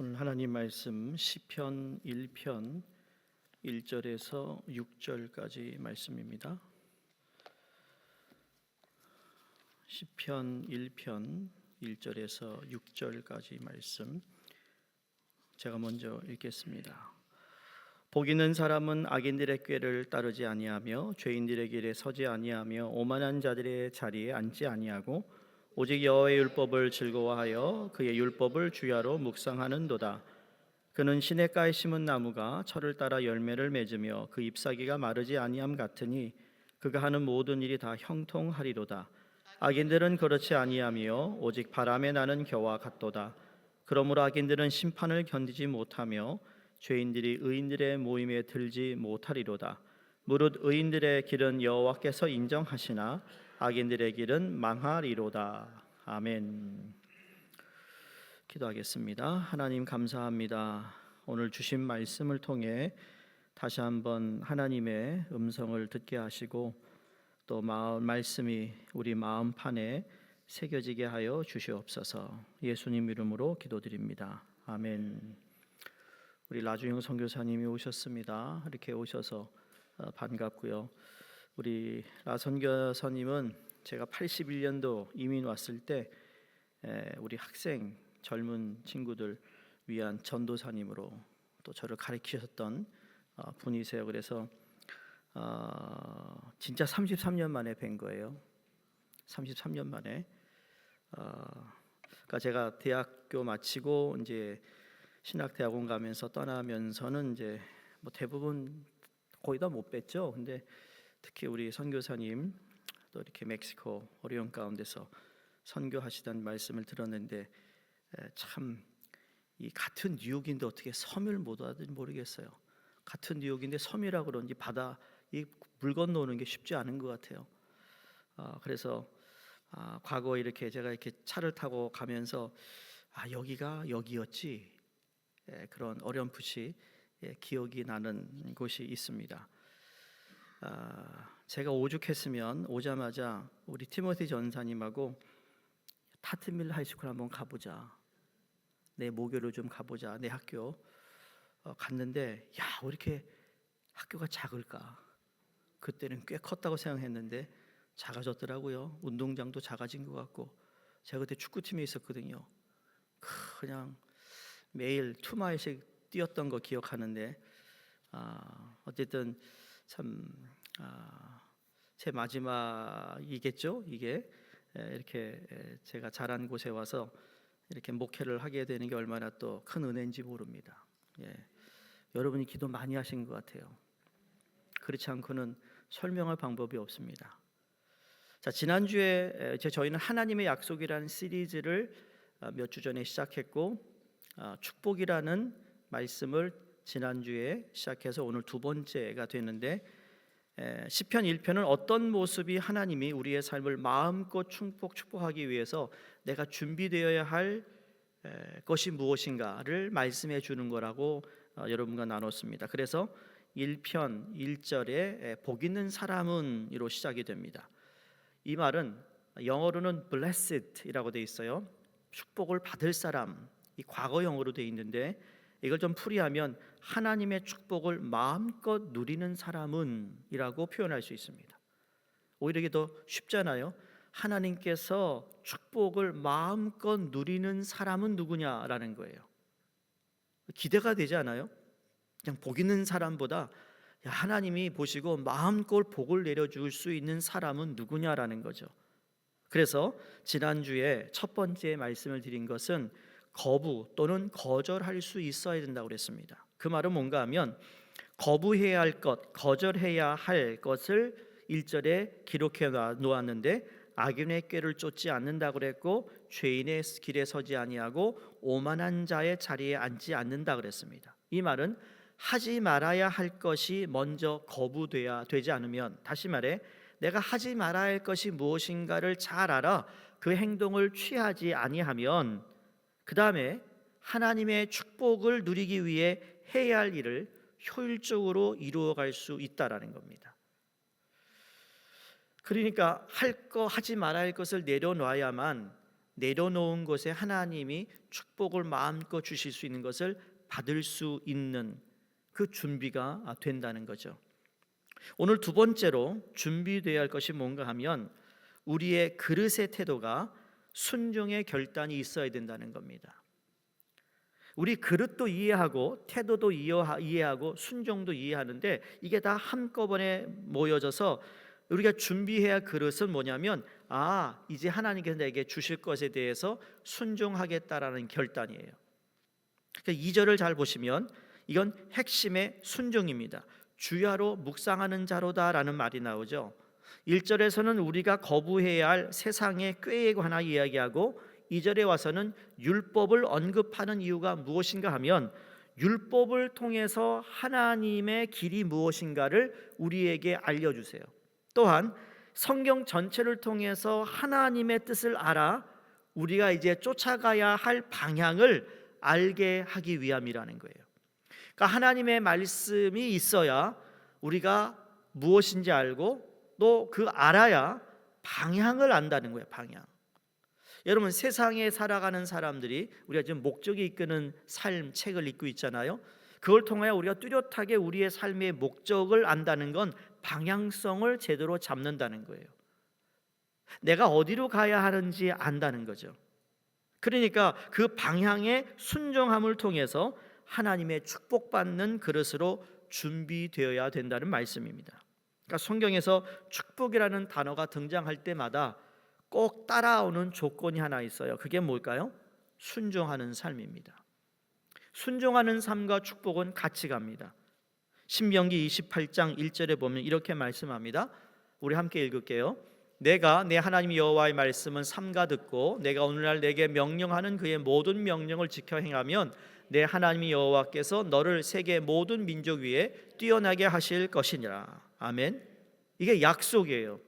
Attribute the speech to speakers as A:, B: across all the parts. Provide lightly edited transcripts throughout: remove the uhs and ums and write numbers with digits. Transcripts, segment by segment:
A: 오늘 하나님 말씀 시편 1편 1절에서 6절까지 말씀입니다. 시편 1편 1절에서 6절까지 말씀 제가 먼저 읽겠습니다. 복 있는 사람은 악인들의 꾀를 따르지 아니하며 죄인들의 길에 서지 아니하며 오만한 자들의 자리에 앉지 아니하고 오직 여호와의 율법을 즐거워하여 그의 율법을 주야로 묵상하는도다. 그는 시냇가에 심은 나무가 철을 따라 열매를 맺으며 그 잎사귀가 마르지 아니함 같으니 그가 하는 모든 일이 다 형통하리로다. 악인들은 그렇지 아니하며 오직 바람에 나는 겨와 같도다. 그러므로 악인들은 심판을 견디지 못하며 죄인들이 의인들의 모임에 들지 못하리로다. 무릇 의인들의 길은 여호와께서 인정하시나 악인들의 길은 망하리로다. 아멘. 기도하겠습니다. 하나님 감사합니다. 오늘 주신 말씀을 통해 다시 한번 하나님의 음성을 듣게 하시고 또 말씀이 우리 마음판에 새겨지게 하여 주시옵소서. 예수님 이름으로 기도드립니다. 아멘. 우리 라주영 선교사님이 오셨습니다. 이렇게 오셔서 반갑고요. 우리 라 선교사님은 제가 81년도 이민 왔을 때 우리 학생 젊은 친구들 위한 전도사님으로 또 저를 가르치셨던 분이세요. 그래서 진짜 33년 만에 뵌 거예요. 33년 만에. 그러니까 제가 대학교 마치고 이제 신학대학원 가면서 떠나면서는 이제 뭐 대부분 거의 다 못 뵀죠. 근데 특히 우리 선교사님 또 이렇게 멕시코 어려운 가운데서 선교하시던 말씀을 들었는데 참 이 같은 뉴욕인데 어떻게 섬을 못 하든지 모르겠어요. 같은 뉴욕인데 섬이라 그런지 바다 이 물 건너오는 게 쉽지 않은 것 같아요. 그래서 과거에 이렇게 제가 이렇게 차를 타고 가면서 여기가 여기였지 그런 어렴풋이 기억이 나는 곳이 있습니다. 제가 오죽했으면 오자마자 우리 티모티 전사님하고 타트밀 하이스쿨 한번 가보자. 내 모교로 좀 가보자. 내 학교 갔는데 왜 이렇게 학교가 작을까? 그때는 꽤 컸다고 생각했는데 작아졌더라고요. 운동장도 작아진 것 같고 제가 그때 축구팀에 있었거든요. 그냥 매일 2마일씩 뛰었던 거 기억하는데 어쨌든 참 제 마지막이겠죠. 이게 이렇게 제가 자란 곳에 와서 이렇게 목회를 하게 되는 게 얼마나 또 큰 은혜인지 모릅니다. 여러분이 기도 많이 하신 것 같아요. 그렇지 않고는 설명할 방법이 없습니다. 자, 지난주에 저희는 하나님의 약속이라는 시리즈를 몇 주 전에 시작했고 축복이라는 말씀을 지난주에 시작해서 오늘 두 번째가 되는데 시편 1편은 어떤 모습이 하나님이 우리의 삶을 마음껏 축복하기 위해서 내가 준비되어야 할 것이 무엇인가를 말씀해 주는 거라고 여러분과 나눴습니다. 그래서 1편 1절에 복 있는 사람은 이로 시작이 됩니다. 이 말은 영어로는 blessed이라고 되어 있어요. 축복을 받을 사람, 이 과거형으로 되어 있는데 이걸 좀 풀이하면 하나님의 축복을 마음껏 누리는 사람은 이라고 표현할 수 있습니다. 오히려 이게 더 쉽잖아요. 하나님께서 축복을 마음껏 누리는 사람은 누구냐라는 거예요. 기대가 되지 않아요? 그냥 복 있는 사람보다 하나님이 보시고 마음껏 복을 내려줄 수 있는 사람은 누구냐라는 거죠. 그래서 지난주에 첫 번째 말씀을 드린 것은 거부 또는 거절할 수 있어야 된다고 그랬습니다. 그 말은 뭔가 하면 거부해야 할 것, 거절해야 할 것을 1절에 기록해 놓았는데 악인의 꾀를 쫓지 않는다고 그랬고 죄인의 길에 서지 아니하고 오만한 자의 자리에 앉지 않는다 그랬습니다. 이 말은 하지 말아야 할 것이 먼저 거부돼야 되지 않으면, 다시 말해 내가 하지 말아야 할 것이 무엇인가를 잘 알아 그 행동을 취하지 아니하면 그 다음에 하나님의 축복을 누리기 위해 해야 할 일을 효율적으로 이루어갈 수 있다라는 겁니다. 그러니까 하지 말아야 할 것을 내려놔야만 내려놓은 곳에 하나님이 축복을 마음껏 주실 수 있는 것을 받을 수 있는 그 준비가 된다는 거죠. 오늘 두 번째로 준비되어야 할 것이 뭔가 하면 우리의 그릇의 태도가 순종의 결단이 있어야 된다는 겁니다. 우리 그릇도 이해하고 태도도 이해하고 순종도 이해하는데 이게 다 한꺼번에 모여져서 우리가 준비해야 할 그릇은 뭐냐면 이제 하나님께서 내게 주실 것에 대해서 순종하겠다라는 결단이에요. 그러니까 2절을 잘 보시면 이건 핵심의 순종입니다. 주야로 묵상하는 자로다라는 말이 나오죠. 1절에서는 우리가 거부해야 할 세상의 꾀에 관하 이야기하고 2절에 와서는 율법을 언급하는 이유가 무엇인가 하면 율법을 통해서 하나님의 길이 무엇인가를 우리에게 알려주세요. 또한 성경 전체를 통해서 하나님의 뜻을 알아 우리가 이제 쫓아가야 할 방향을 알게 하기 위함이라는 거예요. 그러니까 하나님의 말씀이 있어야 우리가 무엇인지 알고 또 그 알아야 방향을 안다는 거예요. 방향. 여러분, 세상에 살아가는 사람들이 우리가 지금 목적이 이끄는 삶 책을 읽고 있잖아요. 그걸 통하여 우리가 뚜렷하게 우리의 삶의 목적을 안다는 건 방향성을 제대로 잡는다는 거예요. 내가 어디로 가야 하는지 안다는 거죠. 그러니까 그 방향의 순종함을 통해서 하나님의 축복받는 그릇으로 준비되어야 된다는 말씀입니다. 그러니까 성경에서 축복이라는 단어가 등장할 때마다 꼭 따라오는 조건이 하나 있어요. 그게 뭘까요? 순종하는 삶입니다. 순종하는 삶과 축복은 같이 갑니다. 신명기 28장 1절에 보면 이렇게 말씀합니다. 우리 함께 읽을게요. 내가 내 하나님 여호와의 말씀은 삼가 듣고 내가 오늘날 내게 명령하는 그의 모든 명령을 지켜 행하면 내 하나님 여호와께서 너를 세계 모든 민족 위에 뛰어나게 하실 것이니라. 아멘. 이게 약속이에요.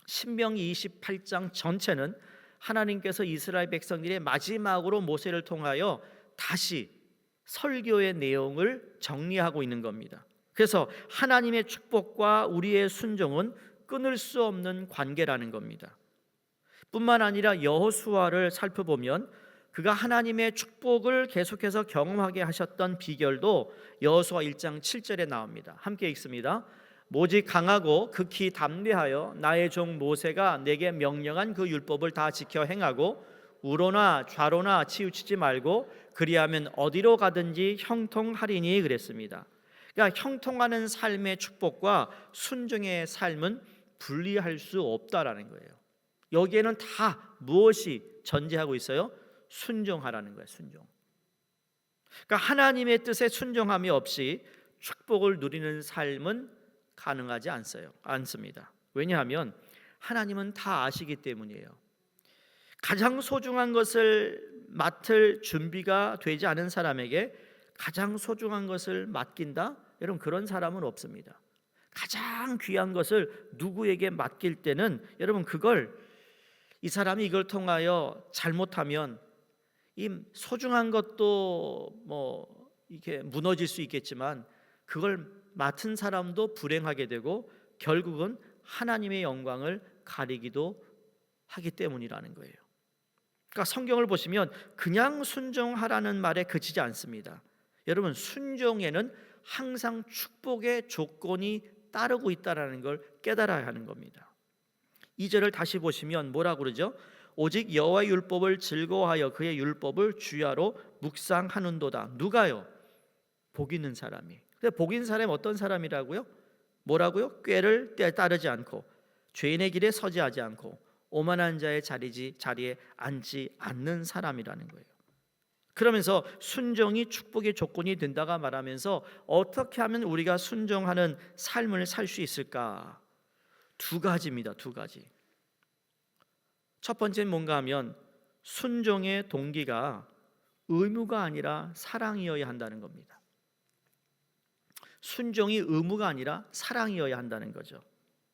A: 신명기 28장 전체는 하나님께서 이스라엘 백성들의 마지막으로 모세를 통하여 다시 설교의 내용을 정리하고 있는 겁니다. 그래서 하나님의 축복과 우리의 순종은 끊을 수 없는 관계라는 겁니다. 뿐만 아니라 여호수아를 살펴보면 그가 하나님의 축복을 계속해서 경험하게 하셨던 비결도 여호수아 1장 7절에 나옵니다. 함께 읽습니다. 모직 강하고 극히 담대하여 나의 종 모세가 내게 명령한 그 율법을 다 지켜 행하고 우로나 좌로나 치우치지 말고 그리하면 어디로 가든지 형통하리니 그랬습니다. 그러니까 형통하는 삶의 축복과 순종의 삶은 분리할 수 없다라는 거예요. 여기에는 다 무엇이 전제하고 있어요? 순종하라는 거예요. 순종. 그러니까 하나님의 뜻에 순종함이 없이 축복을 누리는 삶은 가능하지 않습니다. 왜냐하면 하나님은 다 아시기 때문이에요. 가장 소중한 것을 맡을 준비가 되지 않은 사람에게 가장 소중한 것을 맡긴다? 여러분, 그런 사람은 없습니다. 가장 귀한 것을 누구에게 맡길 때는 여러분 이 사람이 이걸 통하여 잘못하면 이 소중한 것도 이렇게 무너질 수 있겠지만 그걸 맡은 사람도 불행하게 되고 결국은 하나님의 영광을 가리기도 하기 때문이라는 거예요. 그러니까 성경을 보시면 그냥 순종하라는 말에 그치지 않습니다. 여러분, 순종에는 항상 축복의 조건이 따르고 있다는 걸 깨달아야 하는 겁니다. 2절을 다시 보시면 뭐라고 그러죠? 오직 여호와의 율법을 즐거워하여 그의 율법을 주야로 묵상하는도다. 누가요? 복 있는 사람이. 근데 복 있는 사람이 어떤 사람이라고요? 뭐라고요? 꾀를 따르지 않고 죄인의 길에 서지하지 않고 오만한 자의 자리에 앉지 않는 사람이라는 거예요. 그러면서 순종이 축복의 조건이 된다가 말하면서 어떻게 하면 우리가 순종하는 삶을 살 수 있을까? 두 가지입니다. 두 가지. 첫 번째는 뭔가 하면 순종의 동기가 의무가 아니라 사랑이어야 한다는 겁니다. 순종이 의무가 아니라 사랑이어야 한다는 거죠.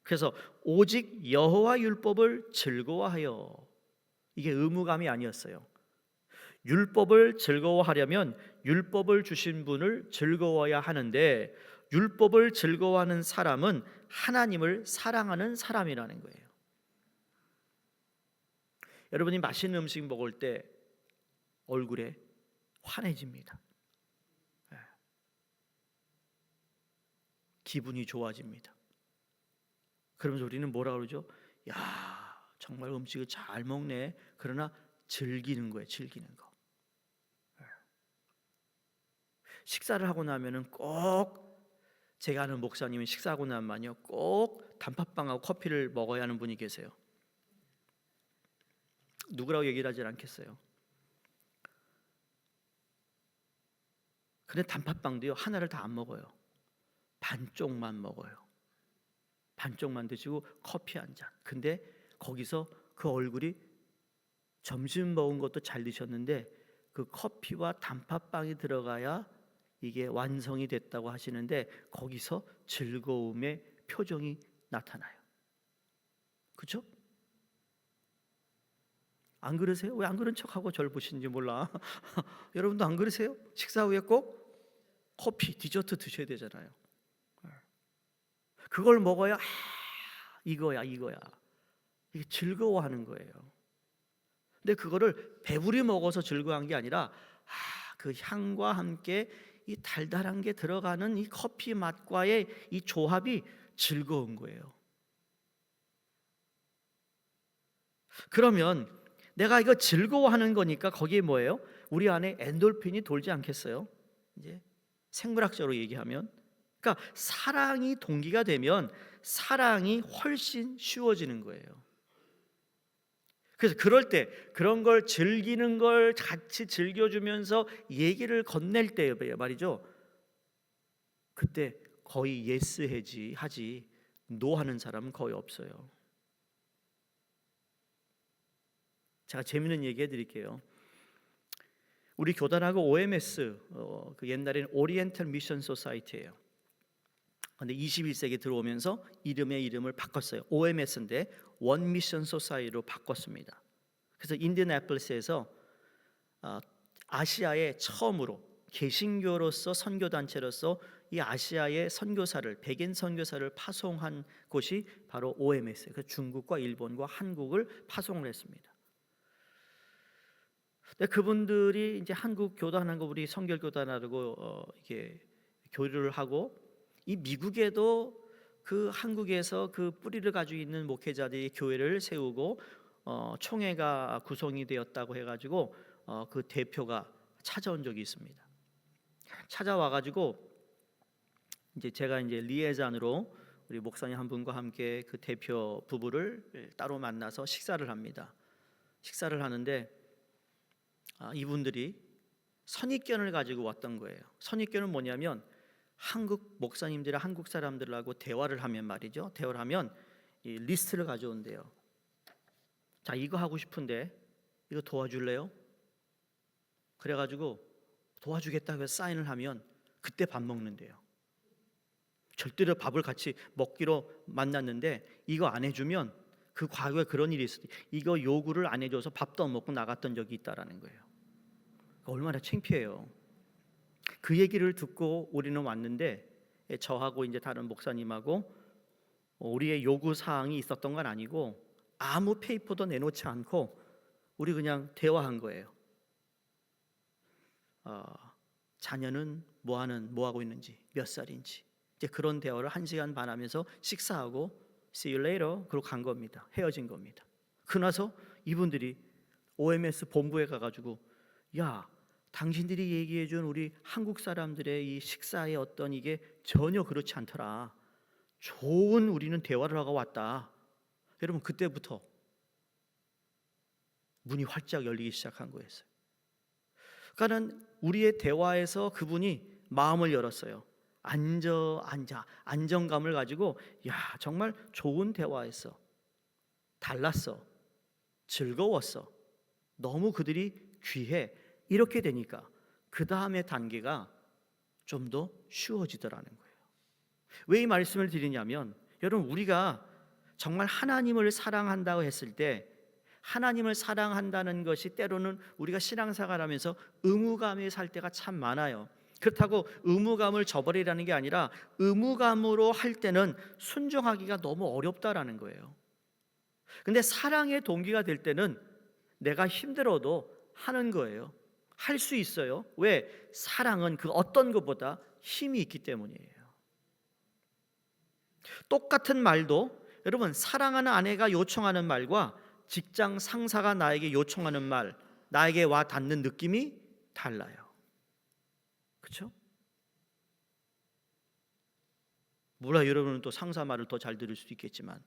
A: 그래서 오직 여호와 율법을 즐거워하여, 이게 의무감이 아니었어요. 율법을 즐거워하려면 율법을 주신 분을 즐거워야 하는데 율법을 즐거워하는 사람은 하나님을 사랑하는 사람이라는 거예요. 여러분이 맛있는 음식 먹을 때 얼굴에 환해집니다. 기분이 좋아집니다. 그러면서 우리는 뭐라 그러죠? 야, 정말 음식을 잘 먹네. 그러나 즐기는 거예요. 즐기는 거. 식사를 하고 나면은 꼭, 제가 아는 목사님은 식사하고 나면요 꼭 단팥빵하고 커피를 먹어야 하는 분이 계세요. 누구라고 얘기를 하진 않겠어요. 근데 단팥빵도요 하나를 다 안 먹어요. 반쪽만 먹어요. 반쪽만 드시고 커피 한 잔. 근데 거기서 그 얼굴이 점심 먹은 것도 잘 드셨는데 그 커피와 단팥빵이 들어가야 이게 완성이 됐다고 하시는데 거기서 즐거움의 표정이 나타나요. 그렇죠? 안 그러세요? 왜 안 그런 척하고 저를 보시는지 몰라. 여러분도 안 그러세요? 식사 후에 꼭 커피, 디저트 드셔야 되잖아요. 그걸 먹어야 이거야. 이게 즐거워하는 거예요. 근데 그거를 배부리 먹어서 즐거워한 게 아니라 그 향과 함께 이 달달한 게 들어가는 이 커피 맛과의 이 조합이 즐거운 거예요. 그러면 내가 이거 즐거워하는 거니까 거기에 뭐예요? 우리 안에 엔돌핀이 돌지 않겠어요? 이제 생물학적으로 얘기하면, 그러니까 사랑이 동기가 되면 사랑이 훨씬 쉬워지는 거예요. 그래서 그럴 때 그런 걸 즐기는 걸 같이 즐겨주면서 얘기를 건넬 때 말이죠. 그때 거의 예스 하지 노 하는 사람은 거의 없어요. 제가 재밌는 얘기 해드릴게요. 우리 교단하고 OMS, 그 옛날에는 오리엔탈 미션 소사이티예요. 근데 21세기 들어오면서 이름을 바꿨어요. OMS인데 원 미션 소사이티로 바꿨습니다. 그래서 인디애나폴리스에서 아시아에 처음으로 개신교로서 선교단체로서 이 아시아의 선교사를, 백인 선교사를 파송한 곳이 바로 OMS. 그래서 중국과 일본과 한국을 파송을 했습니다. 근데 그분들이 이제 한국 교단하고 우리 성결교단하고 이렇게 교류를 하고, 이 미국에도 그 한국에서 그 뿌리를 가지고 있는 목회자들이 교회를 세우고 총회가 구성이 되었다고 해가지고 그 대표가 찾아온 적이 있습니다. 찾아와 가지고 이제 제가 이제 리에잔으로 우리 목사님 한 분과 함께 그 대표 부부를 따로 만나서 식사를 합니다. 식사를 하는데 이분들이 선입견을 가지고 왔던 거예요. 선입견은 뭐냐면 한국 목사님들이 한국 사람들하고 대화를 하면 말이죠. 대화를 하면 이 리스트를 가져온대요. 자, 이거 하고 싶은데 이거 도와줄래요? 그래가지고 도와주겠다고 해서 사인을 하면 그때 밥 먹는데요. 절대로 밥을 같이 먹기로 만났는데 이거 안 해주면, 그 과거에 그런 일이 있었어요. 이거 요구를 안 해줘서 밥도 안 먹고 나갔던 적이 있다라는 거예요. 얼마나 창피해요. 그 얘기를 듣고 우리는 왔는데, 저하고 이제 다른 목사님하고 우리의 요구 사항이 있었던 건 아니고 아무 페이퍼도 내놓지 않고 우리 그냥 대화한 거예요. 자녀는 뭐 하고 있는지, 몇 살인지, 이제 그런 대화를 1시간 반 하면서 식사하고 See you later 그러고 간 겁니다. 헤어진 겁니다. 그나서 이분들이 OMS 본부에 가가지고, 야, 당신들이 얘기해준 우리 한국 사람들의 이 식사의 어떤 이게 전혀 그렇지 않더라. 좋은 우리는 대화를 하고 왔다. 여러분, 그때부터 문이 활짝 열리기 시작한 거였어요. 그러니까는 우리의 대화에서 그분이 마음을 열었어요. 안정감을 가지고, 야, 정말 좋은 대화였어. 달랐어. 즐거웠어. 너무 그들이 귀해. 이렇게 되니까 그 다음의 단계가 좀 더 쉬워지더라는 거예요. 왜 이 말씀을 드리냐면, 여러분, 우리가 정말 하나님을 사랑한다고 했을 때, 하나님을 사랑한다는 것이 때로는 우리가 신앙생활하면서 의무감에 살 때가 참 많아요. 그렇다고 의무감을 저버리라는 게 아니라 의무감으로 할 때는 순종하기가 너무 어렵다라는 거예요. 근데 사랑의 동기가 될 때는 내가 힘들어도 하는 거예요. 할 수 있어요. 왜? 사랑은 그 어떤 것보다 힘이 있기 때문이에요. 똑같은 말도 여러분, 사랑하는 아내가 요청하는 말과 직장 상사가 나에게 요청하는 말, 나에게 와 닿는 느낌이 달라요. 그렇죠? 몰라, 여러분은 또 상사 말을 더 잘 들을 수도 있겠지만,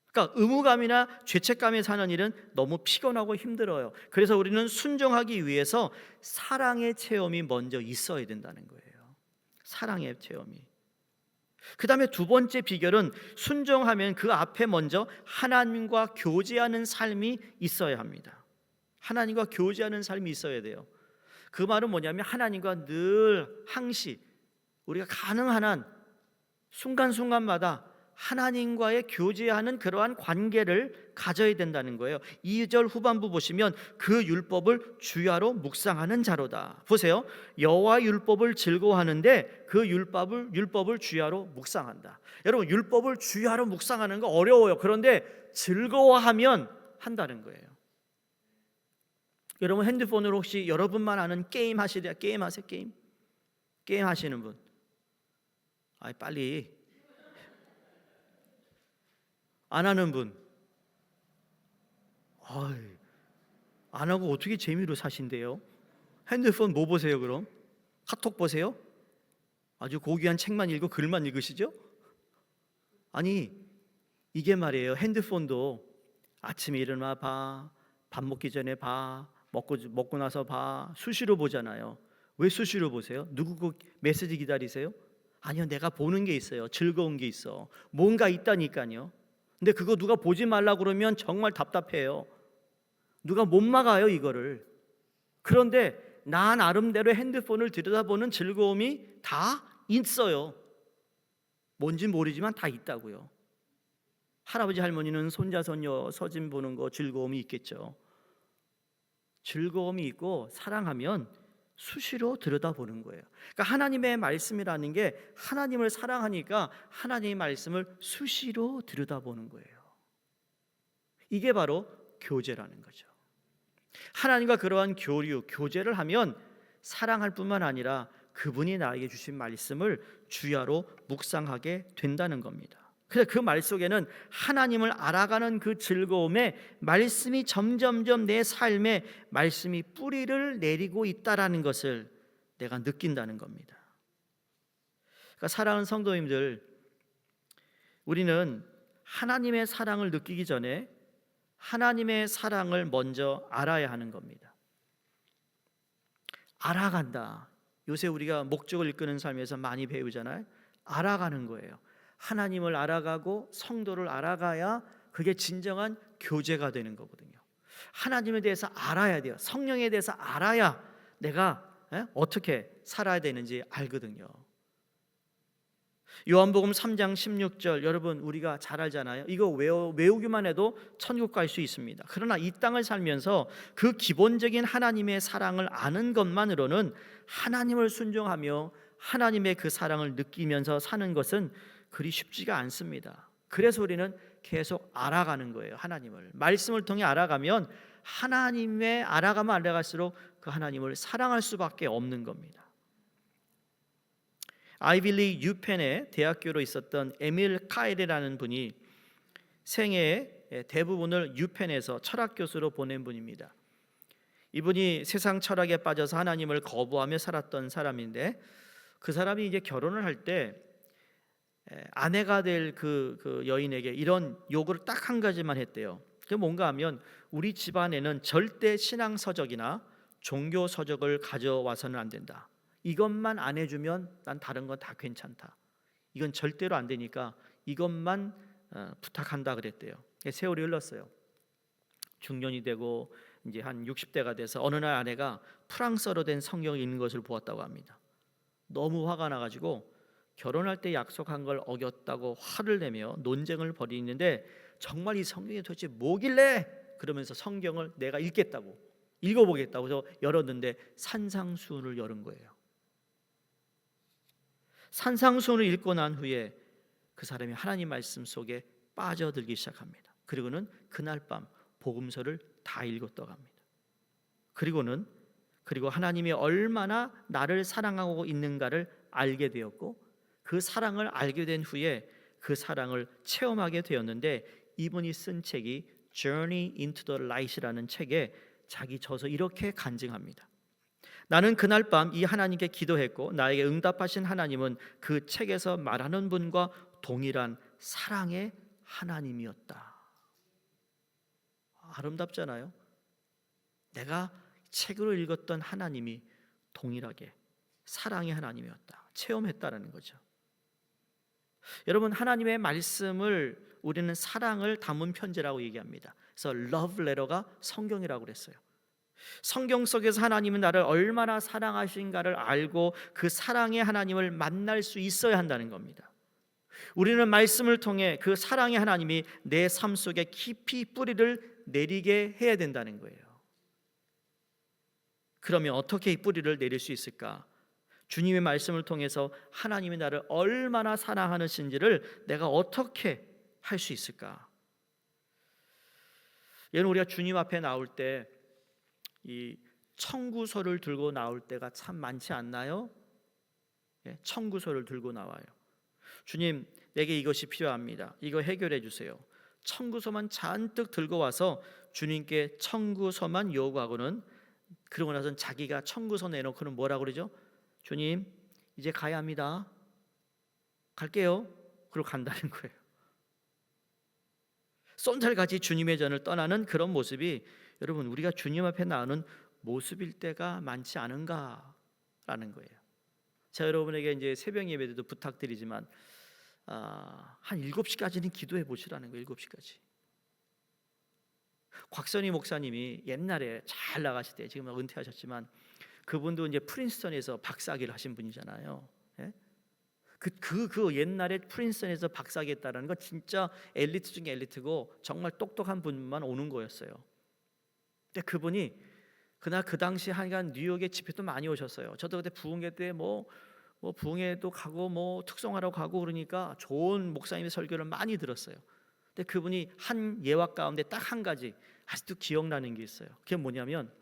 A: 그러니까 의무감이나 죄책감에 사는 일은 너무 피곤하고 힘들어요. 그래서 우리는 순종하기 위해서 사랑의 체험이 먼저 있어야 된다는 거예요. 사랑의 체험이. 그 다음에 두 번째 비결은 순종하면 그 앞에 먼저 하나님과 교제하는 삶이 있어야 합니다. 하나님과 교제하는 삶이 있어야 돼요. 그 말은 뭐냐면 하나님과 늘 항시 우리가 가능한 한 순간순간마다 하나님과의 교제하는 그러한 관계를 가져야 된다는 거예요. 2절 후반부 보시면 그 율법을 주야로 묵상하는 자로다. 보세요. 여호와 율법을 즐거워하는데 그 율법을 주야로 묵상한다. 여러분, 율법을 주야로 묵상하는 거 어려워요. 그런데 즐거워하면 한다는 거예요. 여러분, 핸드폰으로 혹시 여러분만 아는 게임 하시래요? 게임 하세요? 게임 하시는 분? 빨리. 안 하는 분? 안 하고 어떻게 재미로 사신대요? 핸드폰 뭐 보세요 그럼? 카톡 보세요? 아주 고귀한 책만 읽고 글만 읽으시죠? 아니, 이게 말이에요. 핸드폰도 아침에 일어나 봐, 밥 먹기 전에 봐, 먹고 나서 봐, 수시로 보잖아요. 왜 수시로 보세요? 누구 그 메시지 기다리세요? 아니요, 내가 보는 게 있어요. 즐거운 게 있어. 뭔가 있다니까요. 근데 그거 누가 보지 말라 그러면 정말 답답해요. 누가 못 막아요 이거를. 그런데 나 나름대로 핸드폰을 들여다보는 즐거움이 다 있어요. 뭔지 모르지만 다 있다고요. 할아버지 할머니는 손자 손녀 사진 보는 거 즐거움이 있겠죠. 즐거움이 있고 사랑하면 수시로 들여다보는 거예요. 그러니까 하나님의 말씀이라는 게 하나님을 사랑하니까 하나님의 말씀을 수시로 들여다보는 거예요. 이게 바로 교제라는 거죠. 하나님과 그러한 교제를 하면 사랑할 뿐만 아니라 그분이 나에게 주신 말씀을 주야로 묵상하게 된다는 겁니다. 그래서 그 말 속에는 하나님을 알아가는 그 즐거움에 말씀이 점점점 내 삶에 말씀이 뿌리를 내리고 있다라는 것을 내가 느낀다는 겁니다. 그러니까 사랑하는 성도님들, 우리는 하나님의 사랑을 느끼기 전에 하나님의 사랑을 먼저 알아야 하는 겁니다. 알아간다. 요새 우리가 목적을 이끄는 삶에서 많이 배우잖아요. 알아가는 거예요. 하나님을 알아가고 성도를 알아가야 그게 진정한 교제가 되는 거거든요. 하나님에 대해서 알아야 돼요. 성령에 대해서 알아야 내가 어떻게 살아야 되는지 알거든요. 요한복음 3장 16절 여러분 우리가 잘 알잖아요. 이거 외우기만 해도 천국 갈 수 있습니다. 그러나 이 땅을 살면서 그 기본적인 하나님의 사랑을 아는 것만으로는 하나님을 순종하며 하나님의 그 사랑을 느끼면서 사는 것은 그리 쉽지가 않습니다. 그래서 우리는 계속 알아가는 거예요. 하나님을 말씀을 통해 알아가면 하나님의 알아가면 알아갈수록 그 하나님을 사랑할 수밖에 없는 겁니다. 아이빌리 유펜의 대학교로 있었던 에밀 카일이라는 분이 생애의 대부분을 유펜에서 철학 교수로 보낸 분입니다. 이분이 세상 철학에 빠져서 하나님을 거부하며 살았던 사람인데 그 사람이 이제 결혼을 할 때 아내가 될 그 여인에게 이런 요구를 딱 한 가지만 했대요. 그게 뭔가 하면 우리 집안에는 절대 신앙 서적이나 종교 서적을 가져와서는 안 된다. 이것만 안 해주면 난 다른 건 다 괜찮다. 이건 절대로 안 되니까 이것만 부탁한다 그랬대요. 세월이 흘렀어요. 중년이 되고 이제 한 60대가 돼서 어느 날 아내가 프랑스어로 된 성경을 읽는 것을 보았다고 합니다. 너무 화가 나가지고 결혼할 때 약속한 걸 어겼다고 화를 내며 논쟁을 벌이는데 정말 이 성경이 도대체 뭐길래 그러면서 성경을 내가 읽어보겠다고 해서 열었는데 산상수훈을 열은 거예요. 산상수훈을 읽고 난 후에 그 사람이 하나님 말씀 속에 빠져들기 시작합니다. 그리고는 그날 밤 복음서를 다 읽었다고 합니다. 그리고 하나님이 얼마나 나를 사랑하고 있는가를 알게 되었고, 그 사랑을 알게 된 후에 그 사랑을 체험하게 되었는데, 이분이 쓴 책이 Journey into the Light이라는 책에 자기 저서 이렇게 간증합니다. 나는 그날 밤 이 하나님께 기도했고, 나에게 응답하신 하나님은 그 책에서 말하는 분과 동일한 사랑의 하나님이었다. 아름답잖아요. 내가 책으로 읽었던 하나님이 동일하게 사랑의 하나님이었다, 체험했다는 거죠. 여러분, 하나님의 말씀을 우리는 사랑을 담은 편지라고 얘기합니다. 그래서 love letter가 성경이라고 그랬어요. 성경 속에서 하나님은 나를 얼마나 사랑하신가를 알고 그 사랑의 하나님을 만날 수 있어야 한다는 겁니다. 우리는 말씀을 통해 그 사랑의 하나님이 내 삶 속에 깊이 뿌리를 내리게 해야 된다는 거예요. 그러면 어떻게 이 뿌리를 내릴 수 있을까? 주님의 말씀을 통해서 하나님이 나를 얼마나 사랑하시는지를 내가 어떻게 할 수 있을까? 여러분, 우리가 주님 앞에 나올 때 이 청구서를 들고 나올 때가 참 많지 않나요? 청구서를 들고 나와요. 주님, 내게 이것이 필요합니다. 이거 해결해 주세요. 청구서만 잔뜩 들고 와서 주님께 청구서만 요구하고는, 그러고 나서는 자기가 청구서 내놓고는 뭐라고 그러죠? 주님, 이제 가야 합니다. 갈게요. 그러고 간다는 거예요. 쏜살같이 주님의 전을 떠나는 그런 모습이, 여러분, 우리가 주님 앞에 나오는 모습일 때가 많지 않은가라는 거예요. 자, 여러분에게 이제 새벽 예배 때도 부탁드리지만 한 7시까지는 기도해 보시라는 거예요. 7시까지. 곽선희 목사님이 옛날에 잘 나가실 때, 지금 은퇴하셨지만 그분도 이제 프린스턴에서 박사학위를 하신 분이잖아요. 예? 그 옛날에 프린스턴에서 박사학위 했다는 건 진짜 엘리트 중에 엘리트고 정말 똑똑한 분만 오는 거였어요. 근데 그분이 그날 그 당시 하여간 뉴욕에 집회도 많이 오셨어요. 저도 그때 부흥회 때 뭐 부흥회도 가고 뭐 특송하러 가고 그러니까 좋은 목사님의 설교를 많이 들었어요. 근데 그분이 한 예화 가운데 딱 한 가지 아직도 기억나는 게 있어요. 그게 뭐냐면,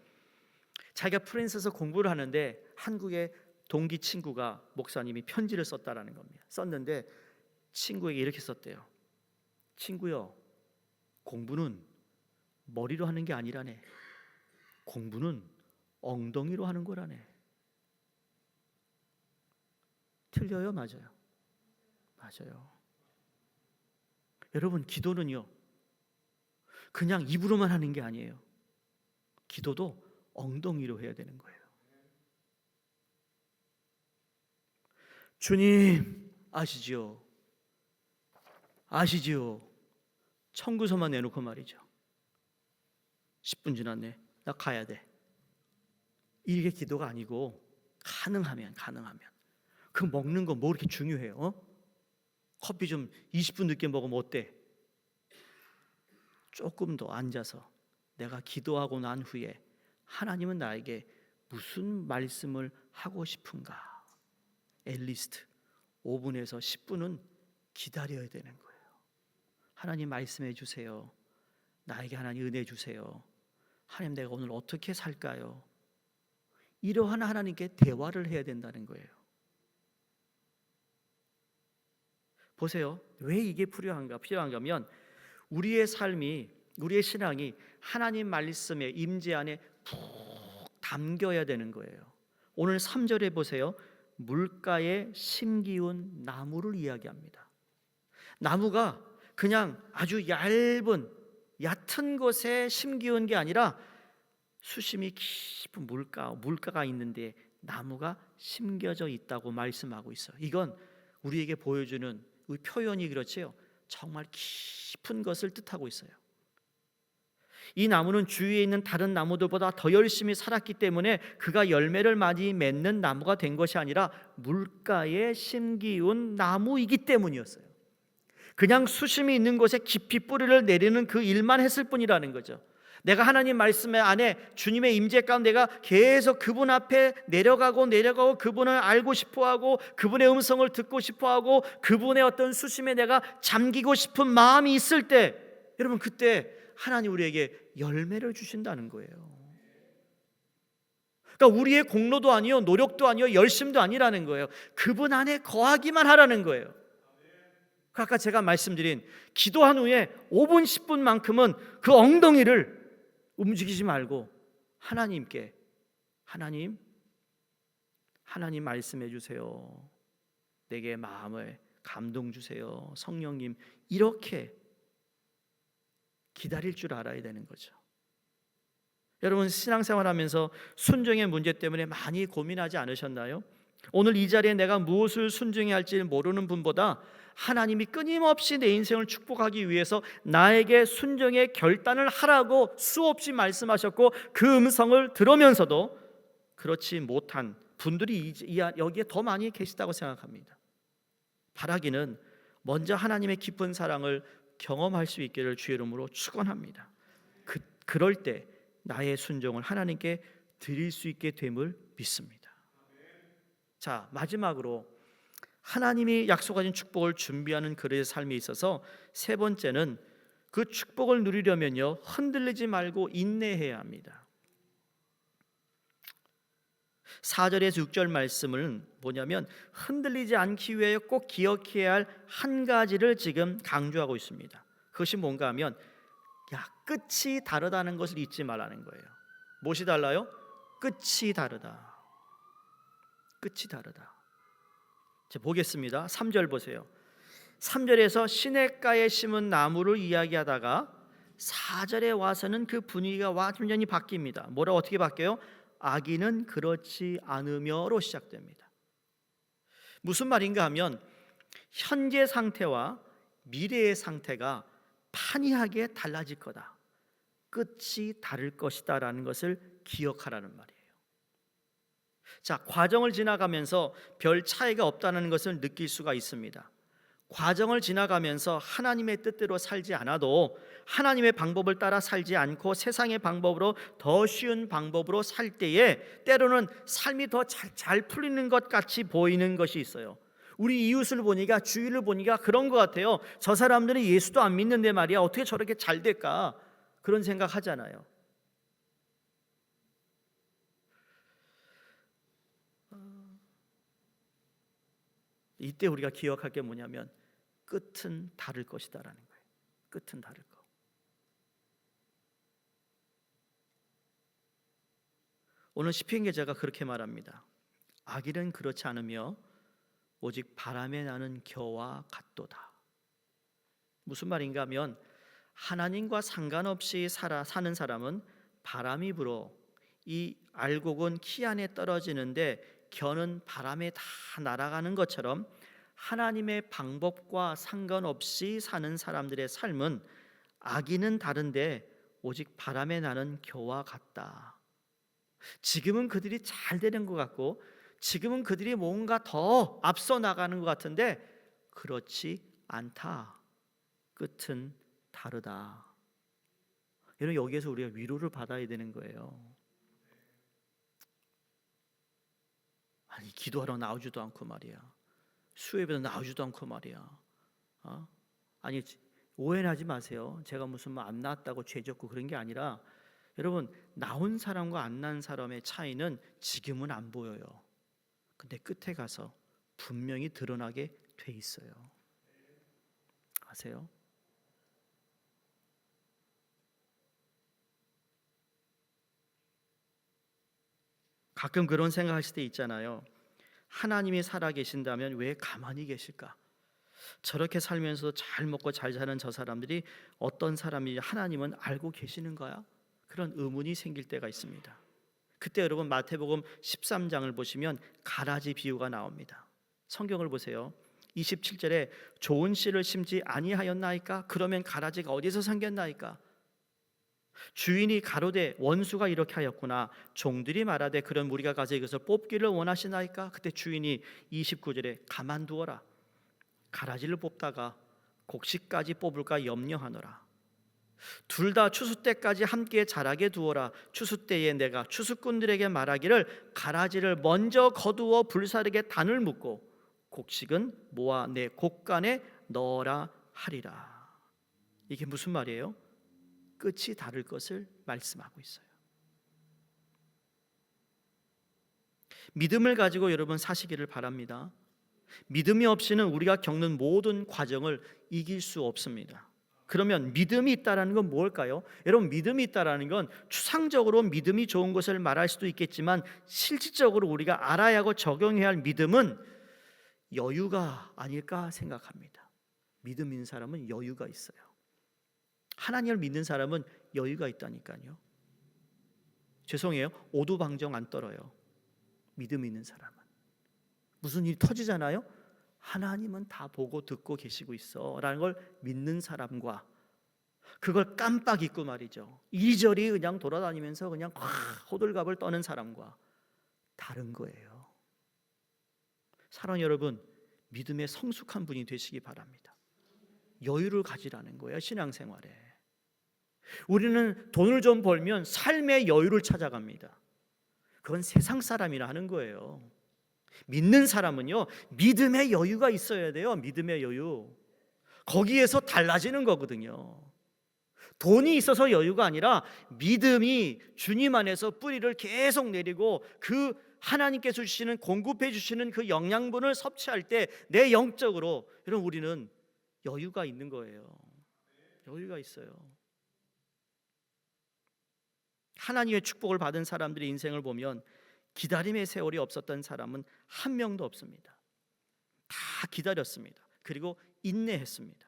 A: 자기가 프린스에서 공부를 하는데 한국의 동기 친구가 목사님이 편지를 썼다라는 겁니다. 썼는데 친구에게 이렇게 썼대요. 친구요, 공부는 머리로 하는 게 아니라네. 공부는 엉덩이로 하는 거라네. 틀려요? 맞아요? 맞아요. 여러분, 기도는요, 그냥 입으로만 하는 게 아니에요. 기도도 엉덩이로 해야 되는 거예요. 주님, 아시지요? 청구서만 내놓고 말이죠. 10분 지났네. 나 가야 돼. 이게 기도가 아니고, 가능하면 그 먹는 거 뭐 그렇게 중요해요? 커피 좀 20분 늦게 먹으면 어때? 조금 더 앉아서 내가 기도하고 난 후에 하나님은 나에게 무슨 말씀을 하고 싶은가? 앨리스트 5분에서 10분은 기다려야 되는 거예요. 하나님 말씀해 주세요. 나에게 하나님 은혜 주세요. 하나님, 내가 오늘 어떻게 살까요? 이러한 하나님께 대화를 해야 된다는 거예요. 보세요. 왜 이게 필요한가 하면, 우리의 삶이, 우리의 신앙이 하나님 말씀의 임재 안에 푹 담겨야 되는 거예요. 오늘 3절에 보세요. 물가에 심기운 나무를 이야기합니다. 나무가 그냥 아주 얕은 곳에 심기운 게 아니라 수심이 깊은 물가가 있는데 나무가 심겨져 있다고 말씀하고 있어요. 이건 우리에게 보여주는 이 표현이 그렇지요, 정말 깊은 것을 뜻하고 있어요. 이 나무는 주위에 있는 다른 나무들보다 더 열심히 살았기 때문에 그가 열매를 많이 맺는 나무가 된 것이 아니라 물가에 심기운 나무이기 때문이었어요. 그냥 수심이 있는 곳에 깊이 뿌리를 내리는 그 일만 했을 뿐이라는 거죠. 내가 하나님 말씀 안에 주님의 임재 가운데 내가 계속 그분 앞에 내려가고 그분을 알고 싶어하고 그분의 음성을 듣고 싶어하고 그분의 어떤 수심에 내가 잠기고 싶은 마음이 있을 때, 여러분, 그때 하나님 우리에게 열매를 주신다는 거예요. 그러니까 우리의 공로도 아니요, 노력도 아니요, 열심도 아니라는 거예요. 그분 안에 거하기만 하라는 거예요. 아까 제가 말씀드린 기도한 후에 5분 10분만큼은 그 엉덩이를 움직이지 말고 하나님께 하나님 말씀해 주세요. 내게 마음을 감동 주세요. 성령님, 이렇게 기다릴 줄 알아야 되는 거죠. 여러분, 신앙생활하면서 순종의 문제 때문에 많이 고민하지 않으셨나요? 오늘 이 자리에 내가 무엇을 순종해야 할지 모르는 분보다 하나님이 끊임없이 내 인생을 축복하기 위해서 나에게 순종의 결단을 하라고 수없이 말씀하셨고, 그 음성을 들으면서도 그렇지 못한 분들이 여기에 더 많이 계시다고 생각합니다. 바라기는 먼저 하나님의 깊은 사랑을 경험할 수 있기를 주의 이름으로 축원합니다. 그럴 때 나의 순종을 하나님께 드릴 수 있게 됨을 믿습니다. 자, 마지막으로 하나님이 약속하신 축복을 준비하는 그의 삶에 있어서 세 번째는 그 축복을 누리려면요, 흔들리지 말고 인내해야 합니다. 4절에서 6절 말씀은 뭐냐면 흔들리지 않기 위해 꼭 기억해야 할 한 가지를 지금 강조하고 있습니다. 그것이 뭔가 하면 끝이 다르다는 것을 잊지 말라는 거예요. 무엇이 달라요? 끝이 다르다. 끝이 다르다. 자, 보겠습니다. 3절 보세요. 3절에서 시냇가에 심은 나무를 이야기하다가 4절에 와서는 그 분위기가 완전히 바뀝니다. 뭐라고 어떻게 바뀌어요? 악인은 그렇지 않으며로 시작됩니다. 무슨 말인가 하면 현재 상태와 미래의 상태가 판이하게 달라질 거다. 끝이 다를 것이다 라는 것을 기억하라는 말이에요. 자, 과정을 지나가면서 별 차이가 없다는 것을 느낄 수가 있습니다. 과정을 지나가면서 하나님의 뜻대로 살지 않아도 하나님의 방법을 따라 살지 않고 세상의 방법으로 더 쉬운 방법으로 살 때에 때로는 삶이 더 잘 풀리는 것 같이 보이는 것이 있어요. 우리 이웃을 보니까, 주위를 보니까 그런 것 같아요. 저 사람들은 예수도 안 믿는데 말이야, 어떻게 저렇게 잘 될까? 그런 생각 하잖아요. 이때 우리가 기억할 게 뭐냐면 끝은 다를 것이다라는 거예요. 끝은 다를 거. 오늘 시편 기자가 그렇게 말합니다. 악인은 그렇지 않으며 오직 바람에 나는 겨와 같도다. 무슨 말인가 하면 하나님과 상관없이 사는 사람은 바람이 불어 이 알곡은 키 안에 떨어지는데 겨는 바람에 다 날아가는 것처럼 하나님의 방법과 상관없이 사는 사람들의 삶은 악인은 다른데 오직 바람에 나는 겨와 같다. 지금은 그들이 잘 되는 것 같고 지금은 그들이 뭔가 더 앞서 나가는 것 같은데 그렇지 않다. 끝은 다르다. 여러분, 여기에서 우리가 위로를 받아야 되는 거예요. 아니, 기도하러 나오지도 않고 말이야. 수요예배도 나오지도 않고 말이야. 아니, 오해는 하지 마세요. 제가 무슨 안 나왔다고 죄졌고 그런 게 아니라 여러분, 나온 사람과 안 나온 사람의 차이는 지금은 안 보여요. 근데 끝에 가서 분명히 드러나게 돼 있어요. 아세요? 가끔 그런 생각하실 때 있잖아요. 하나님이 살아계신다면 왜 가만히 계실까? 저렇게 살면서 잘 먹고 잘 사는 저 사람들이 어떤 사람이 하나님은 알고 계시는 거야? 그런 의문이 생길 때가 있습니다. 그때 여러분 마태복음 13장을 보시면 가라지 비유가 나옵니다. 성경을 보세요. 27절에 좋은 씨를 심지 아니하였나이까? 그러면 가라지가 어디서 생겼나이까? 주인이 가로되 원수가 이렇게 하였구나. 종들이 말하되 그런 우리가 가서 이것을 뽑기를 원하시나이까? 그때 주인이 29절에 가만두어라. 가라지를 뽑다가 곡식까지 뽑을까 염려하노라. 둘 다 추수 때까지 함께 자라게 두어라. 추수 때에 내가 추수꾼들에게 말하기를 가라지를 먼저 거두어 불사르게 단을 묶고 곡식은 모아 내 곡간에 넣어라 하리라. 이게 무슨 말이에요? 끝이 다를 것을 말씀하고 있어요. 믿음을 가지고 여러분 사시기를 바랍니다. 믿음이 없이는 우리가 겪는 모든 과정을 이길 수 없습니다. 그러면 믿음이 있다라는 건 뭘까요? 여러분, 믿음이 있다라는 건 추상적으로 믿음이 좋은 것을 말할 수도 있겠지만 실질적으로 우리가 알아야 하고 적용해야 할 믿음은 여유가 아닐까 생각합니다. 믿음 있는 사람은 여유가 있어요. 하나님을 믿는 사람은 여유가 있다니까요. 죄송해요, 오두방정 안 떨어요. 믿음 있는 사람은 무슨 일이 터지잖아요, 하나님은 다 보고 듣고 계시고 있어 라는 걸 믿는 사람과 그걸 깜빡 잊고 말이죠, 이리저리 그냥 돌아다니면서 그냥 호들갑을 떠는 사람과 다른 거예요. 사랑하는 여러분, 믿음의 성숙한 분이 되시기 바랍니다. 여유를 가지라는 거예요. 신앙생활에 우리는 돈을 좀 벌면 삶의 여유를 찾아갑니다. 그건 세상 사람이라 하는 거예요. 믿는 사람은요, 믿음의 여유가 있어야 돼요. 믿음의 여유. 거기에서 달라지는 거거든요. 돈이 있어서 여유가 아니라 믿음이 주님 안에서 뿌리를 계속 내리고 그 하나님께서 주시는, 공급해 주시는 그 영양분을 섭취할 때 내 영적으로, 여러분, 우리는 여유가 있는 거예요. 여유가 있어요. 하나님의 축복을 받은 사람들의 인생을 보면 기다림의 세월이 없었던 사람은 한 명도 없습니다. 다 기다렸습니다. 그리고 인내했습니다.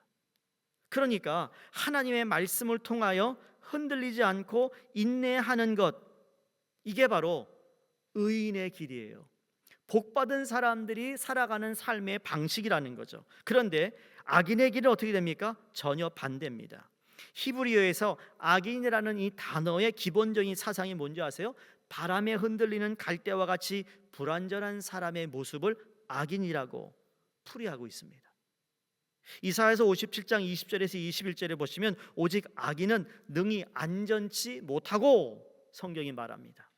A: 그러니까 하나님의 말씀을 통하여 흔들리지 않고 인내하는 것, 이게 바로 의인의 길이에요. 복받은 사람들이 살아가는 삶의 방식이라는 거죠. 그런데 악인의 길은 어떻게 됩니까? 전혀 반대입니다. 히브리어에서 악인이라는 이 단어의 기본적인 사상이 뭔지 아세요? 바람에 흔들리는 갈대와 같이 불완전한 사람의 모습을 악인이라고 풀이하고 있습니다. 이사야서 57장 20절에서 21절에 보시면 오직 악인은 능히 안전치 못하고 성경이 말합니다.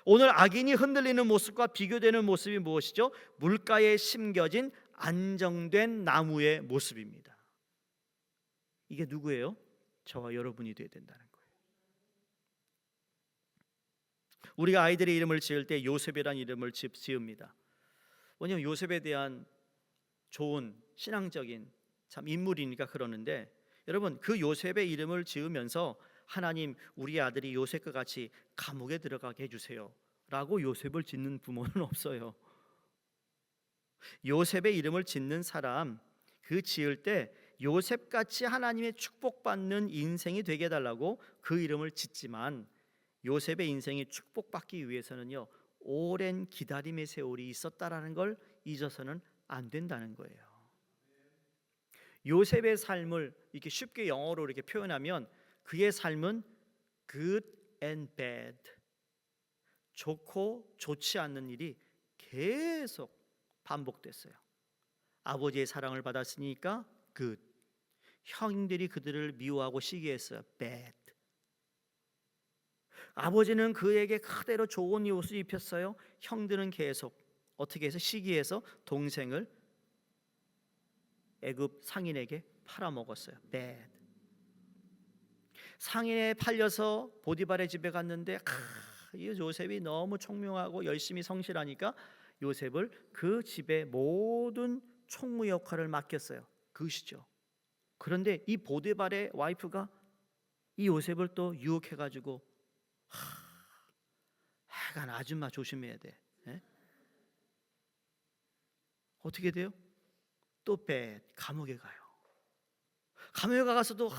A: 오늘 악인이 흔들리는 모습과 비교되는 모습이 무엇이죠? 물가에 심겨진 안정된 나무의 모습입니다. 이게 누구예요? 저와 여러분이 되어야 된다는 거예요. 우리가 아이들의 이름을 지을 때 요셉이라는 이름을 지읍니다. 왜냐하면 요셉에 대한 좋은 신앙적인 참 인물이니까 그러는데, 여러분, 그 요셉의 이름을 지으면서 하나님, 우리 아들이 요셉과 같이 감옥에 들어가게 해주세요 라고 요셉을 짓는 부모는 없어요. 요셉의 이름을 짓는 사람, 그 지을 때 요셉같이 하나님의 축복받는 인생이 되게 해달라고 그 이름을 짓지만, 요셉의 인생이 축복받기 위해서는요, 오랜 기다림의 세월이 있었다라는 걸 잊어서는 안 된다는 거예요. 요셉의 삶을 이렇게 쉽게 영어로 이렇게 표현하면 그의 삶은 good and bad, 좋고 좋지 않는 일이 계속 반복됐어요. 아버지의 사랑을 받았으니까 good, 형들이 그들을 미워하고 시기했어요. bad. 아버지는 그에게 그대로 좋은 옷을 입혔어요. 형들은 계속 어떻게 해서 시기해서 동생을 애굽 상인에게 팔아먹었어요. bad. 상인에 팔려서 보디발의 집에 갔는데 이 요셉이 너무 총명하고 열심히 성실하니까 요셉을 그 집의 모든 총무 역할을 맡겼어요. 그것이죠. 그런데 이 보디발의 와이프가 이 요셉을 또 유혹해가지고, 하여간 아줌마 조심해야 돼. 에? 어떻게 돼요? 또 감옥에 가요. 감옥에 가서도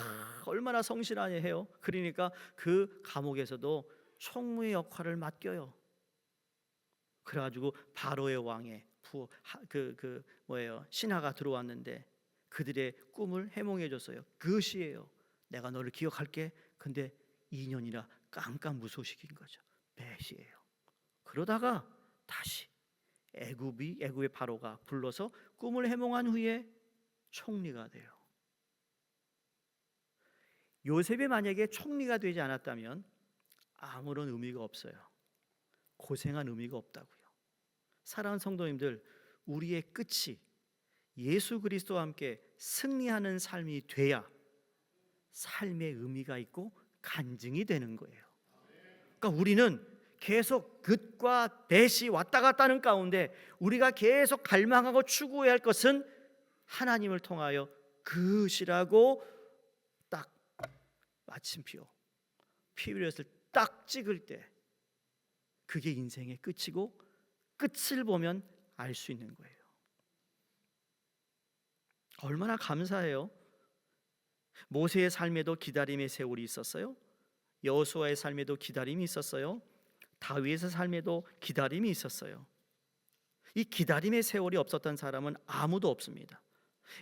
A: 얼마나 성실하냐 해요. 그러니까 그 감옥에서도 총무의 역할을 맡겨요. 그래가지고 바로의 왕에 신하가 들어왔는데 그들의 꿈을 해몽해줬어요. 그것이에요. 내가 너를 기억할게. 근데 2년이나 깜깜무소식인 거죠. 배시예요. 그러다가 다시 애굽의 바로가 불러서 꿈을 해몽한 후에 총리가 돼요. 요셉이 만약에 총리가 되지 않았다면 아무런 의미가 없어요. 고생한 의미가 없다고요. 사랑하는 성도님들, 우리의 끝이 예수 그리스도와 함께 승리하는 삶이 돼야 삶의 의미가 있고 간증이 되는 거예요. 그러니까 우리는 계속 긋과 뱃이 왔다 갔다 하는 가운데 우리가 계속 갈망하고 추구해야 할 것은 하나님을 통하여 그것이라고 딱 마침표 피 흘렸을 딱 찍을 때 그게 인생의 끝이고 끝을 보면 알 수 있는 거예요. 얼마나 감사해요. 모세의 삶에도 기다림의 세월이 있었어요. 여호수아의 삶에도 기다림이 있었어요. 다윗의 삶에도 기다림이 있었어요. 이 기다림의 세월이 없었던 사람은 아무도 없습니다.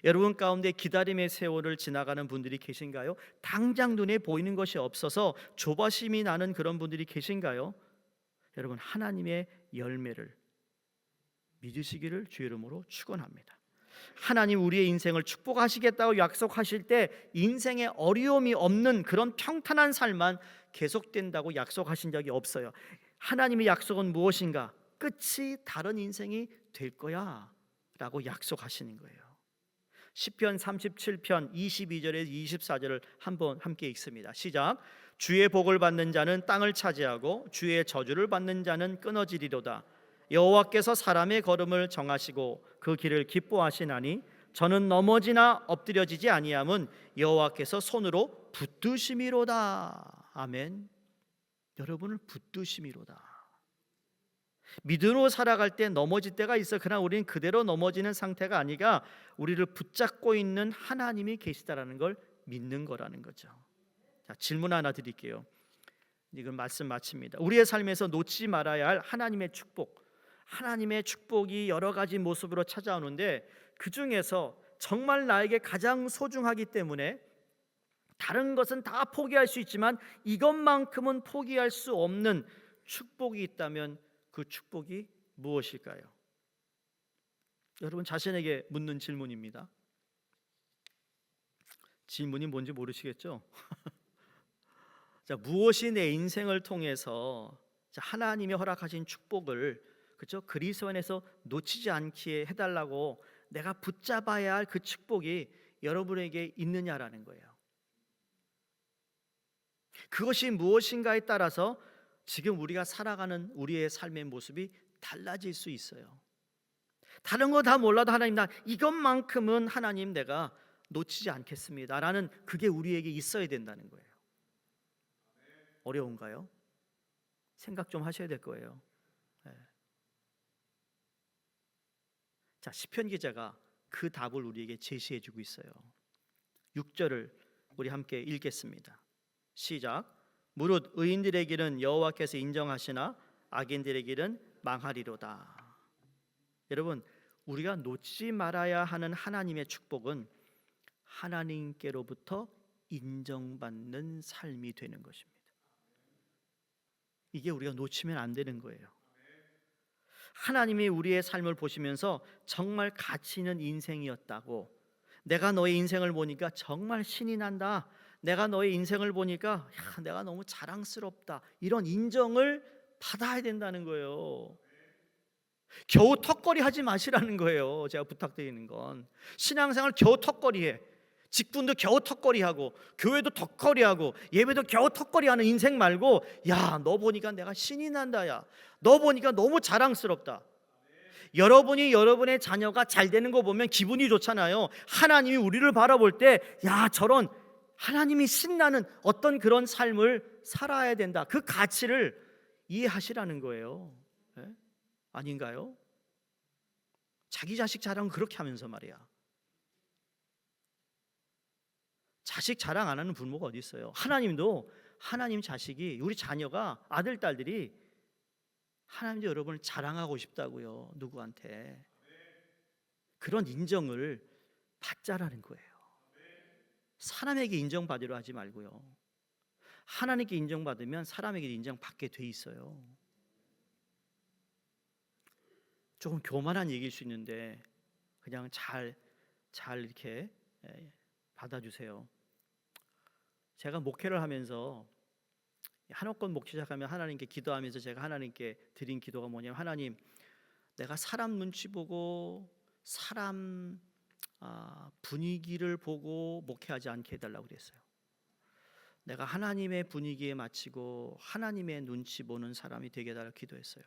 A: 여러분 가운데 기다림의 세월을 지나가는 분들이 계신가요? 당장 눈에 보이는 것이 없어서 조바심이 나는 그런 분들이 계신가요? 여러분, 하나님의 열매를 믿으시기를 주의 이름으로 축원합니다. 하나님 우리의 인생을 축복하시겠다고 약속하실 때 인생에 어려움이 없는 그런 평탄한 삶만 계속된다고 약속하신 적이 없어요. 하나님의 약속은 무엇인가? 끝이 다른 인생이 될 거야 라고 약속하시는 거예요. 시편 37편 22절에서 24절을 한번 함께 읽습니다. 시작. 주의 복을 받는 자는 땅을 차지하고 주의 저주를 받는 자는 끊어지리로다. 여호와께서 사람의 걸음을 정하시고 그 길을 기뻐하시나니 저는 넘어지나 엎드려지지 아니함은 여호와께서 손으로 붙드심이로다. 아멘. 여러분을 붙드심이로다. 믿음으로 살아갈 때 넘어질 때가 있어. 그러나 우리는 그대로 넘어지는 상태가 아니라 우리를 붙잡고 있는 하나님이 계시다라는 걸 믿는 거라는 거죠. 자, 질문 하나 드릴게요. 이건 말씀 마칩니다. 우리의 삶에서 놓치지 말아야 할 하나님의 축복, 하나님의 축복이 여러 가지 모습으로 찾아오는데 그 중에서 정말 나에게 가장 소중하기 때문에 다른 것은 다 포기할 수 있지만 이것만큼은 포기할 수 없는 축복이 있다면 그 축복이 무엇일까요? 여러분 자신에게 묻는 질문입니다. 질문이 뭔지 모르시겠죠? 자, 무엇이 내 인생을 통해서 하나님이 허락하신 축복을 그렇죠? 그리스도 안에서 놓치지 않게 해달라고 내가 붙잡아야 할 그 축복이 여러분에게 있느냐라는 거예요. 그것이 무엇인가에 따라서 지금 우리가 살아가는 우리의 삶의 모습이 달라질 수 있어요. 다른 거 다 몰라도 하나님 나 이것만큼은 하나님 내가 놓치지 않겠습니다 라는 그게 우리에게 있어야 된다는 거예요. 어려운가요? 생각 좀 하셔야 될 거예요. 네. 자, 시편 기자가 그 답을 우리에게 제시해 주고 있어요. 6절을 우리 함께 읽겠습니다. 시작. 무릇 의인들의 길은 여호와께서 인정하시나 악인들의 길은 망하리로다. 여러분, 우리가 놓치지 말아야 하는 하나님의 축복은 하나님께로부터 인정받는 삶이 되는 것입니다. 이게 우리가 놓치면 안 되는 거예요. 하나님이 우리의 삶을 보시면서 정말 가치 있는 인생이었다고, 내가 너의 인생을 보니까 정말 신이 난다, 내가 너의 인생을 보니까 내가 너무 자랑스럽다, 이런 인정을 받아야 된다는 거예요. 겨우 턱걸이 하지 마시라는 거예요. 제가 부탁드리는 건 신앙생활 겨우 턱걸이해, 직분도 겨우 턱걸이하고 교회도 턱걸이하고 예배도 겨우 턱걸이하는 인생 말고, 야, 너 보니까 내가 신이 난다, 야, 너 보니까 너무 자랑스럽다. 여러분이 여러분의 자녀가 잘 되는 거 보면 기분이 좋잖아요. 하나님이 우리를 바라볼 때, 야, 저런 하나님이 신나는 어떤 그런 삶을 살아야 된다, 그 가치를 이해하시라는 거예요. 네? 아닌가요? 자기 자식 자랑 그렇게 하면서 말이야. 자식 자랑 안 하는 부모가 어디 있어요? 하나님도 하나님 자식이, 우리 자녀가, 아들 딸들이 하나님도 여러분을 자랑하고 싶다고요. 누구한테? 그런 인정을 받자라는 거예요. 사람에게 인정받으려 하지 말고요. 하나님께 인정받으면 사람에게 인정받게 돼 있어요. 조금 교만한 얘기일 수 있는데 그냥 잘 이렇게 받아주세요. 제가 목회를 하면서 한옥권 목회 시작하면 하나님께 기도하면서 제가 하나님께 드린 기도가 뭐냐면, 하나님, 내가 사람 눈치 보고 사람 분위기를 보고 목회하지 않게 해달라고 그랬어요. 내가 하나님의 분위기에 맞추고 하나님의 눈치 보는 사람이 되게 달라고 기도했어요.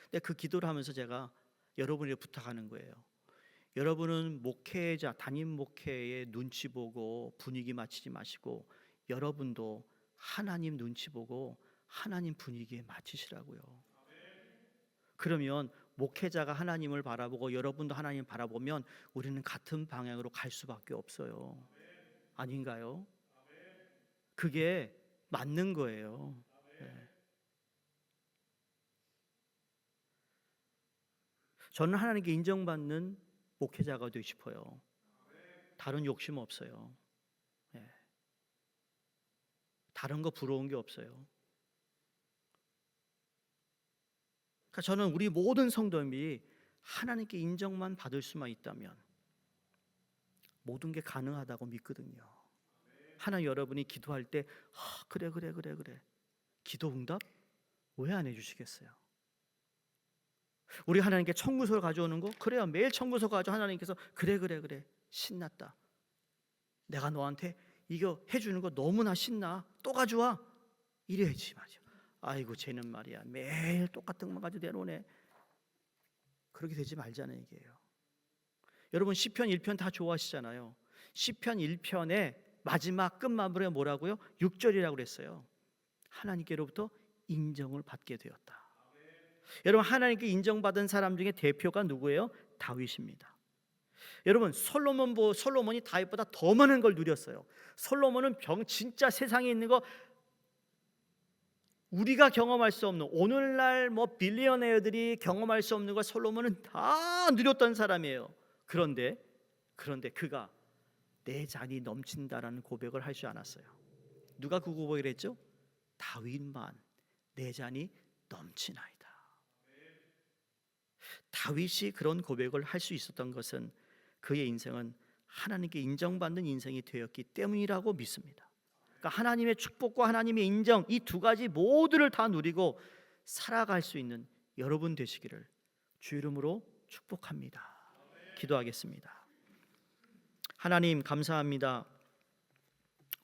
A: 근데 그 기도를 하면서 제가 여러분에게 부탁하는 거예요. 여러분은 목회자, 담임 목회의 눈치 보고 분위기 맞추지 마시고 여러분도 하나님 눈치 보고 하나님 분위기에 맞추시라고요. 그러면 목회자가 하나님을 바라보고 여러분도 하나님 바라보면 우리는 같은 방향으로 갈 수밖에 없어요. 아닌가요? 그게 맞는 거예요. 네. 저는 하나님께 인정받는 목회자가 되고 싶어요. 다른 욕심 없어요. 네. 다른 거 부러운 게 없어요. 그러니까 저는 우리 모든 성도님이 하나님께 인정만 받을 수만 있다면 모든 게 가능하다고 믿거든요. 하나님, 여러분이 기도할 때 그래 기도 응답 왜 안 해주시겠어요? 우리 하나님께 청구서를 가져오는 거 그래요. 매일 청구서 가져 하나님께서 그래 신났다. 내가 너한테 이거 해주는 거 너무나 신나. 또 가져와. 이래야지 말이야. 아이고 쟤는 말이야 매일 똑같은 것만 가지고 내놓네. 그렇게 되지 말자는 얘기예요. 여러분 시편 1편 다 좋아하시잖아요. 시편 1편의 마지막 끝마무리가 뭐라고요? 6절이라고 그랬어요. 하나님께로부터 인정을 받게 되었다. 여러분 하나님께 인정받은 사람 중에 대표가 누구예요? 다윗입니다. 여러분 솔로몬이 다윗보다 더 많은 걸 누렸어요. 솔로몬은 진짜 세상에 있는 거 우리가 경험할 수 없는, 오늘날 빌리어네어들이 경험할 수 없는 걸 솔로몬은 다 누렸던 사람이에요. 그런데 그가 내 잔이 넘친다라는 고백을 할 줄 않았어요. 누가 그 고백을 했죠? 다윗만 내 잔이 넘치나이다. 다윗이 그런 고백을 할 수 있었던 것은 그의 인생은 하나님께 인정받는 인생이 되었기 때문이라고 믿습니다. 그러니까 하나님의 축복과 하나님의 인정, 이 두 가지 모두를 다 누리고 살아갈 수 있는 여러분 되시기를 주 이름으로 축복합니다. 기도하겠습니다. 하나님 감사합니다.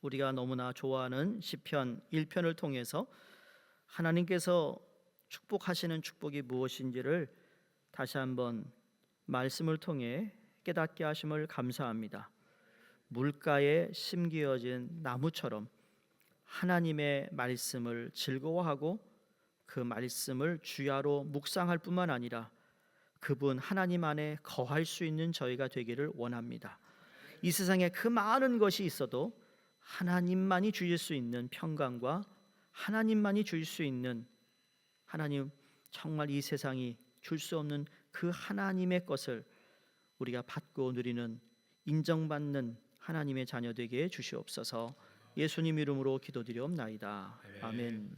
A: 우리가 너무나 좋아하는 시편 1편을 통해서 하나님께서 축복하시는 축복이 무엇인지를 다시 한번 말씀을 통해 깨닫게 하심을 감사합니다. 물가에 심기어진 나무처럼 하나님의 말씀을 즐거워하고 그 말씀을 주야로 묵상할 뿐만 아니라 그분 하나님 안에 거할 수 있는 저희가 되기를 원합니다. 이 세상에 그 많은 것이 있어도 하나님만이 주실 수 있는 평강과 하나님만이 주실 수 있는, 하나님 정말 이 세상이 줄 수 없는 그 하나님의 것을 우리가 받고 누리는, 인정받는 하나님의 자녀 되게 주시옵소서. 예수님 이름으로 기도드리옵나이다. 아멘.